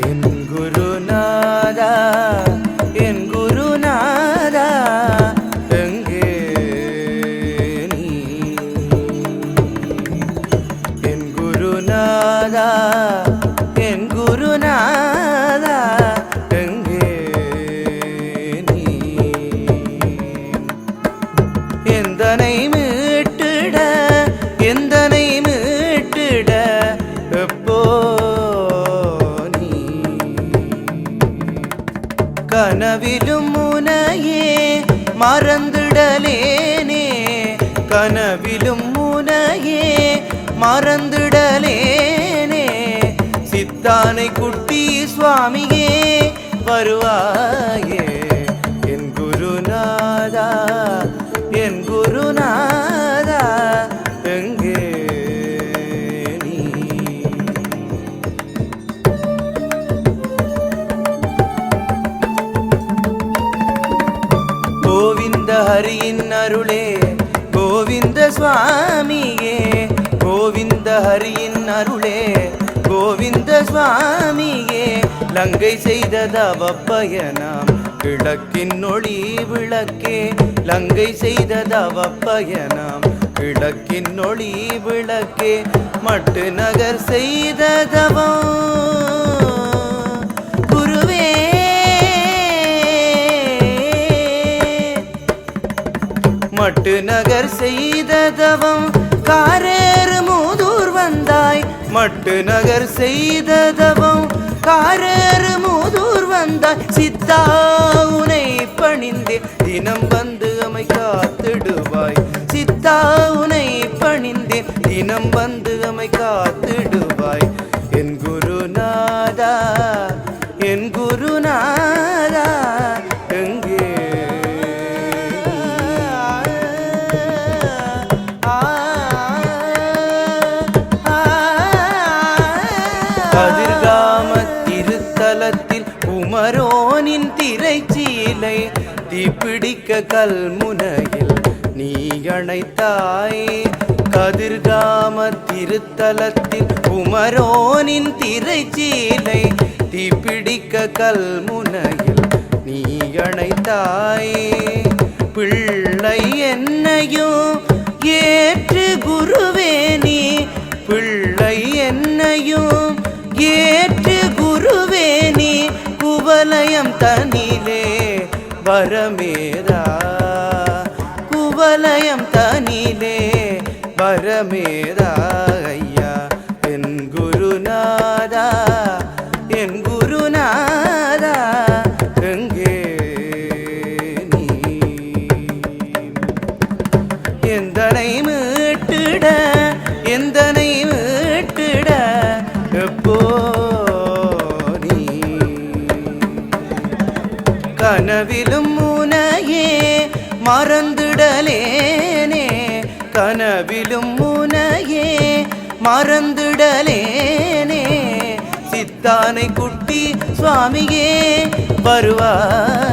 என் குருநாதா என் குருநாதா எங்கே நீ என் குருநாதா என் குருநாதா எங்கே நீ எந்தனை மீட்டிட எந்தனை மீட்டிட எப்போ நீ கனவிலும் முனையே மறந்துடலேனே கனவிலும் முனையே மறந்துடலேனே சித்தானை குட்டி சுவாமியே வருவாயே என் குருநாதா என் குருநாதா எங்கே நீ கோவிந்த ஹரியின் அருளே கோவிந்த சுவாமியே கோவிந்த ஹரியின் அருளே கோவிந்த சுவாமியே லங்கை செய்த தவப்பயனாம் கிழக்கின் ஒளி விளக்கே லங்கை செய்த தவப்பயனாம் கிழக்கின் ஒளி விளக்கே மட்டு நகர் செய்த தவம் குருவே மட்டு நகர் செய்த தவம் காரேறு மூதூர் வந்தாய் மட்டு நகர் செய்த தவம் காரேறு மூதூர் வந்தாய் சித்தா உனை பணிந்தே தினம் வந்து அமை காத்திடுவாய் சித்தா உனை பணிந்தே தினம் வந்து அமை காத்திடுவாய் என் குருநாதா என் குருநாதா எங்கே குமரோனின் திரைச்சீலை தீப்பிடிக்க கல்முனையில் நீ அணைத்தாய் கதிர்காம திருத்தலத்தில் குமரோனின் திரைச்சீலை தீப்பிடிக்க கல்முனையில் நீ அணைத்தாய் பிள்ளை என்னையும் ஏற்று குருவே நீ பிள்ளை என்னையும் ஏற்று குருவே நீ குவலயம் தனிலே வரமேதா குவலயம் தனிலே வரமேதா ஐயா என் குருநாதா என் குருநாதா எங்கே நீ எந்தனை மீட்டிட எந்தனை மீட்டிட எப்போ கனவிலும் முனையே மறந்துடலேனே கனவிலும் முனையே மறந்துடலேனே சித்தானை குட்டி சுவாமியே வருவாய்